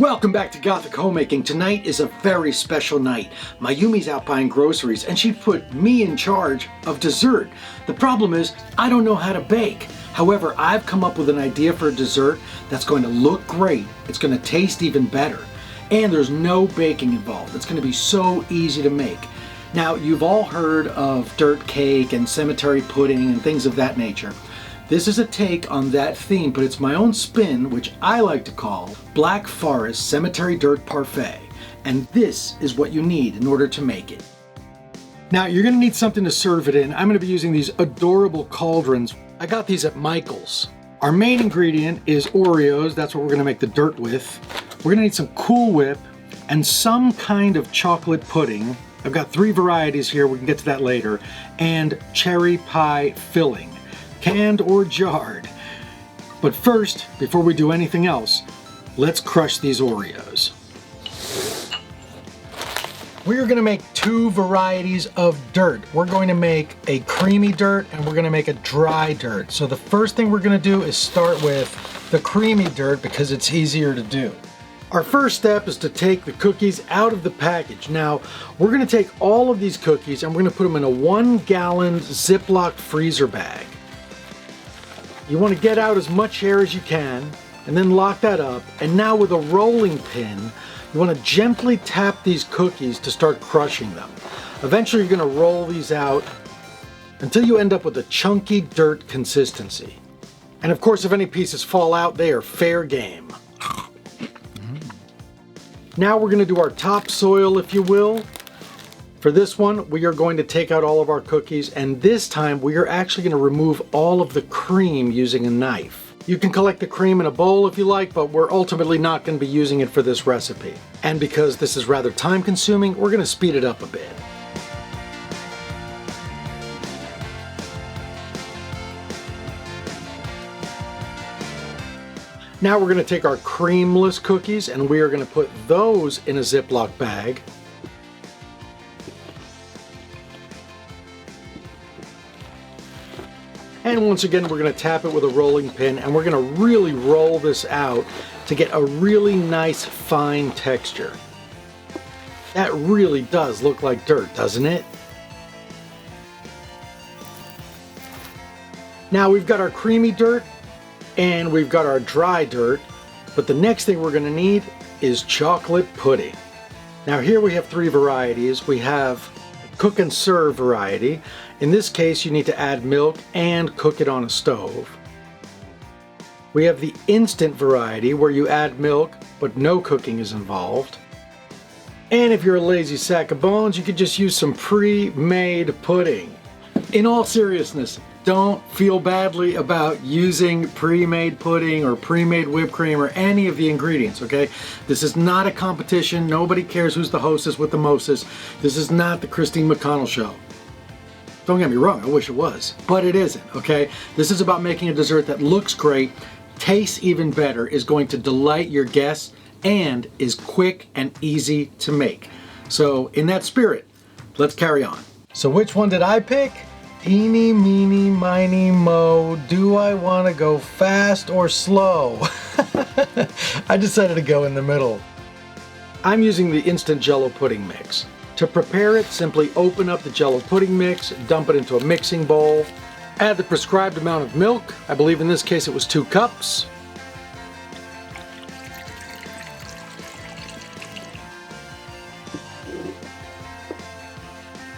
Welcome back to Gothic Homemaking. Tonight is a very special night. Mayumi's out buying groceries and she put me in charge of dessert. The problem is I don't know how to bake. However, I've come up with an idea for a dessert that's going to look great. It's going to taste even better. And there's no baking involved. It's going to be so easy to make. Now, you've all heard of dirt cake and cemetery pudding and things of that nature. This is a take on that theme, but it's my own spin, which I like to call Black Forest Cemetery Dirt Parfait. And this is what you need in order to make it. Now, you're gonna need something to serve it in. I'm gonna be using these adorable cauldrons. I got these at Michael's. Our main ingredient is Oreos. That's what we're gonna make the dirt with. We're gonna need some Cool Whip and some kind of chocolate pudding. I've got 3 varieties here, we can get to that later, and cherry pie filling. Canned or jarred. But first, before we do anything else, let's crush these Oreos. We are going to make 2 varieties of dirt. We're going to make a creamy dirt and we're going to make a dry dirt. So the first thing we're going to do is start with the creamy dirt because it's easier to do. Our first step is to take the cookies out of the package. Now, we're going to take all of these cookies and we're going to put them in a 1-gallon Ziploc freezer bag. You want to get out as much air as you can and then lock that up. And now with a rolling pin, you want to gently tap these cookies to start crushing them. Eventually you're going to roll these out until you end up with a chunky dirt consistency. And of course, if any pieces fall out, they are fair game. Now we're going to do our topsoil, if you will. For this one, we are going to take out all of our cookies, and this time we are actually going to remove all of the cream using a knife. You can collect the cream in a bowl if you like, but we're ultimately not going to be using it for this recipe. And because this is rather time consuming, we're going to speed it up a bit. Now we're going to take our creamless cookies and we are going to put those in a Ziploc bag. And once again, we're going to tap it with a rolling pin and we're going to really roll this out to get a really nice fine texture. That really does look like dirt, doesn't it? Now we've got our creamy dirt and we've got our dry dirt, but the next thing we're going to need is chocolate pudding. Now here we have 3 varieties. We have cook and serve variety. In this case, you need to add milk and cook it on a stove. We have the instant variety where you add milk, but no cooking is involved. And if you're a lazy sack of bones, you could just use some pre-made pudding. In all seriousness, don't feel badly about using pre-made pudding or pre-made whipped cream or any of the ingredients, okay? This is not a competition. Nobody cares who's the hostess with the mostest. This is not the Christine McConnell show. Don't get me wrong, I wish it was, but it isn't, okay? This is about making a dessert that looks great, tastes even better, is going to delight your guests, and is quick and easy to make. So in that spirit, let's carry on. So which one did I pick? Eeny, meeny, miny, mo, do I want to go fast or slow? I decided to go in the middle. I'm using the instant Jell-O pudding mix. To prepare it, simply open up the Jell-O pudding mix, dump it into a mixing bowl, add the prescribed amount of milk. I believe in this case it was 2 cups.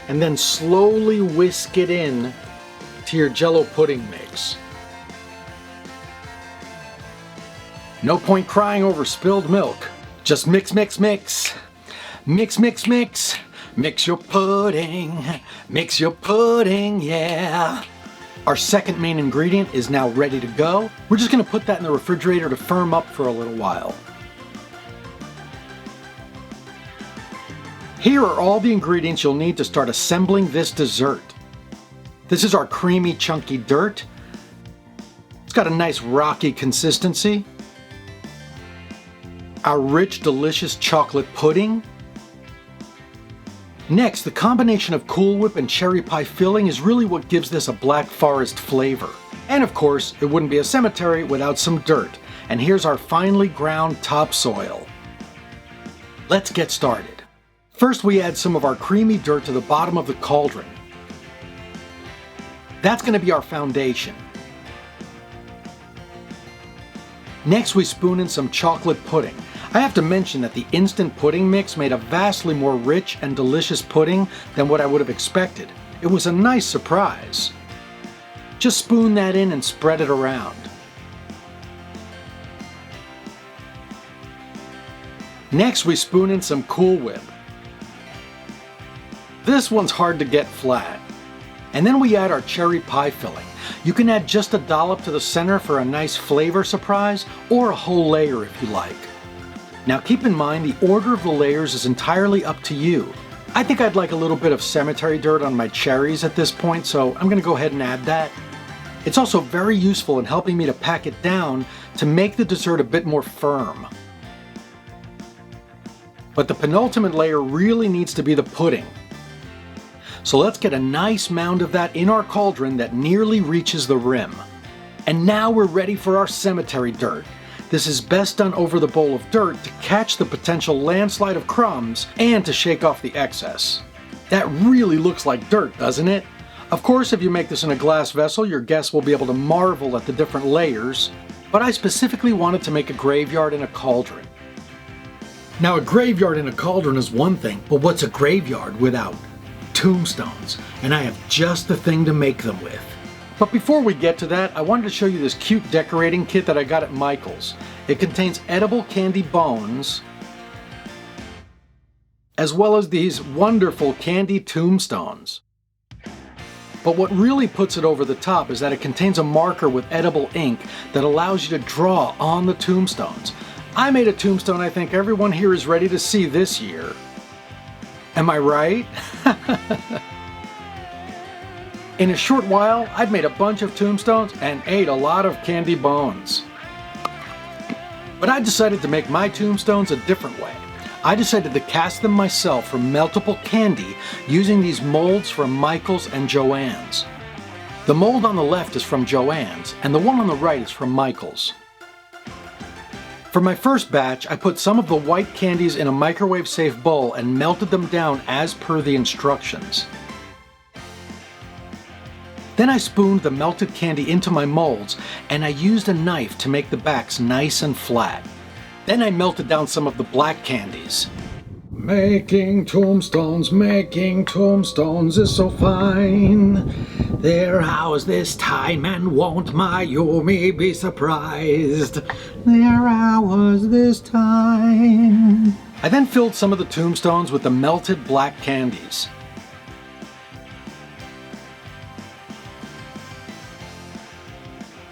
And then slowly whisk it in to your Jell-O pudding mix. No point crying over spilled milk. Just mix, mix, mix. Mix, mix, mix. Mix your pudding. Mix your pudding, yeah. Our second main ingredient is now ready to go. We're just gonna put that in the refrigerator to firm up for a little while. Here are all the ingredients you'll need to start assembling this dessert. This is our creamy, chunky dirt. It's got a nice rocky consistency. Our rich, delicious chocolate pudding. Next, the combination of Cool Whip and cherry pie filling is really what gives this a Black Forest flavor. And of course, it wouldn't be a cemetery without some dirt. And here's our finely ground topsoil. Let's get started. First, we add some of our creamy dirt to the bottom of the cauldron. That's going to be our foundation. Next, we spoon in some chocolate pudding. I have to mention that the instant pudding mix made a vastly more rich and delicious pudding than what I would have expected. It was a nice surprise. Just spoon that in and spread it around. Next, we spoon in some Cool Whip. This one's hard to get flat. And then we add our cherry pie filling. You can add just a dollop to the center for a nice flavor surprise, or a whole layer if you like. Now keep in mind the order of the layers is entirely up to you. I think I'd like a little bit of cemetery dirt on my cherries at this point, so I'm going to go ahead and add that. It's also very useful in helping me to pack it down to make the dessert a bit more firm. But the penultimate layer really needs to be the pudding. So let's get a nice mound of that in our cauldron that nearly reaches the rim. And now we're ready for our cemetery dirt. This is best done over the bowl of dirt to catch the potential landslide of crumbs and to shake off the excess. That really looks like dirt, doesn't it? Of course, if you make this in a glass vessel, your guests will be able to marvel at the different layers, but I specifically wanted to make a graveyard in a cauldron. Now, a graveyard in a cauldron is one thing, but what's a graveyard without tombstones? And I have just the thing to make them with. But before we get to that, I wanted to show you this cute decorating kit that I got at Michael's. It contains edible candy bones, as well as these wonderful candy tombstones. But what really puts it over the top is that it contains a marker with edible ink that allows you to draw on the tombstones. I made a tombstone I think everyone here is ready to see this year. Am I right? In a short while, I'd made a bunch of tombstones and ate a lot of candy bones. But I decided to make my tombstones a different way. I decided to cast them myself from meltable candy using these molds from Michael's and Joann's. The mold on the left is from Joann's and the one on the right is from Michael's. For my first batch, I put some of the white candies in a microwave-safe bowl and melted them down as per the instructions. Then I spooned the melted candy into my molds and I used a knife to make the backs nice and flat. Then I melted down some of the black candies. Making tombstones is so fine. Their house this time and won't Mayumi be surprised. Their hours this time. I then filled some of the tombstones with the melted black candies.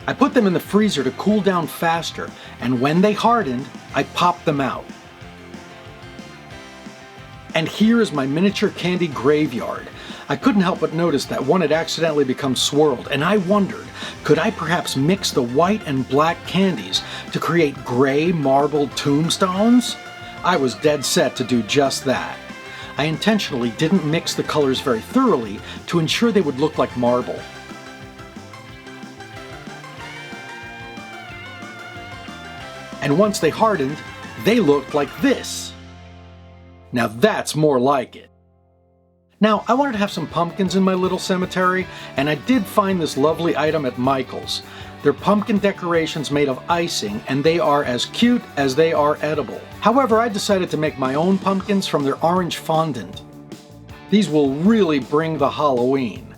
I put them in the freezer to cool down faster, and when they hardened, I popped them out. And here is my miniature candy graveyard. I couldn't help but notice that one had accidentally become swirled, and I wondered, could I perhaps mix the white and black candies to create gray marbled tombstones? I was dead set to do just that. I intentionally didn't mix the colors very thoroughly to ensure they would look like marble. And once they hardened, they looked like this. Now that's more like it. Now, I wanted to have some pumpkins in my little cemetery, and I did find this lovely item at Michael's. They're pumpkin decorations made of icing, and they are as cute as they are edible. However, I decided to make my own pumpkins from their orange fondant. These will really bring the Halloween.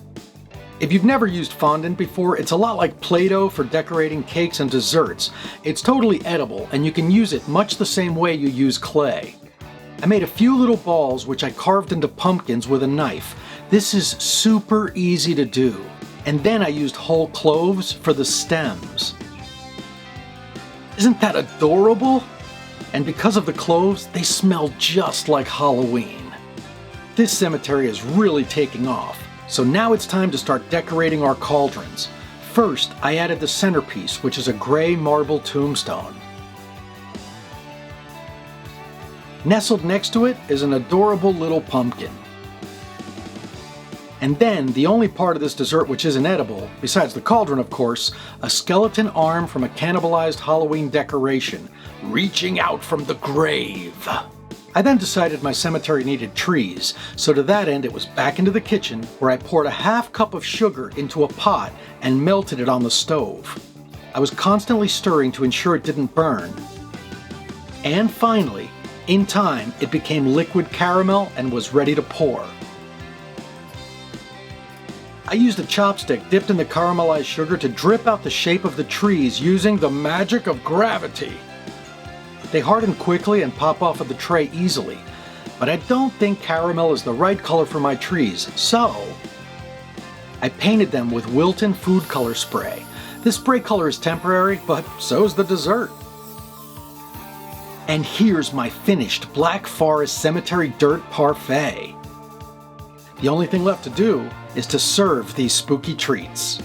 If you've never used fondant before, it's a lot like Play-Doh for decorating cakes and desserts. It's totally edible, and you can use it much the same way you use clay. I made a few little balls which I carved into pumpkins with a knife. This is super easy to do. And then I used whole cloves for the stems. Isn't that adorable? And because of the cloves, they smell just like Halloween. This cemetery is really taking off. So now it's time to start decorating our cauldrons. First, I added the centerpiece, which is a gray marble tombstone. Nestled next to it is an adorable little pumpkin. And then, the only part of this dessert which isn't edible, besides the cauldron of course, a skeleton arm from a cannibalized Halloween decoration, reaching out from the grave. I then decided my cemetery needed trees, so to that end it was back into the kitchen where I poured a half cup of sugar into a pot and melted it on the stove. I was constantly stirring to ensure it didn't burn. And finally, in time, it became liquid caramel and was ready to pour. I used a chopstick dipped in the caramelized sugar to drip out the shape of the trees using the magic of gravity. They harden quickly and pop off of the tray easily, but I don't think caramel is the right color for my trees, so I painted them with Wilton food color spray. This spray color is temporary, but so is the dessert. And here's my finished Black Forest Cemetery Dirt Parfait. The only thing left to do is to serve these spooky treats.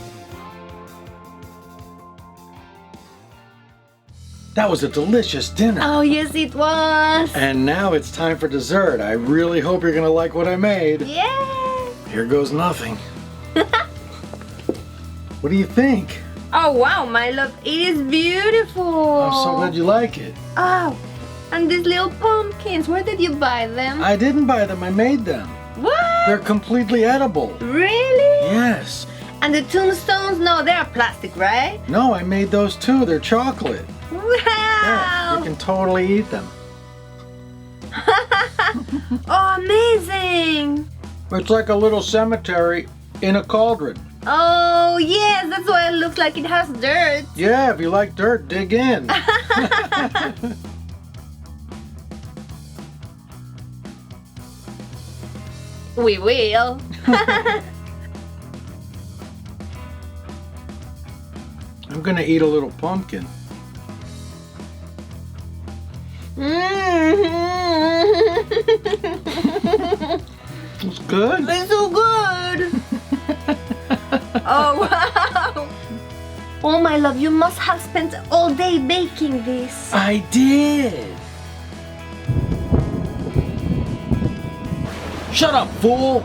That was a delicious dinner. Oh, yes, it was. And now it's time for dessert. I really hope you're gonna like what I made. Yeah. Here goes nothing. What do you think? Oh, wow, my love. It is beautiful. I'm so glad you like it. Oh, and these little pumpkins. Where did you buy them? I didn't buy them, I made them. What? They're completely edible. Really? Yes. And the tombstones? No, they're plastic, right? No, I made those too. They're chocolate. Yeah, Wow. you can totally eat them. Oh, amazing. It's like a little cemetery in a cauldron. Oh, yes, that's why it looks like it has dirt. Yeah, if you like dirt, dig in. We will. I'm gonna eat a little pumpkin. It's good. It's so good. Oh, wow. Oh, my love, you must have spent all day baking this. I did. Shut up, fool.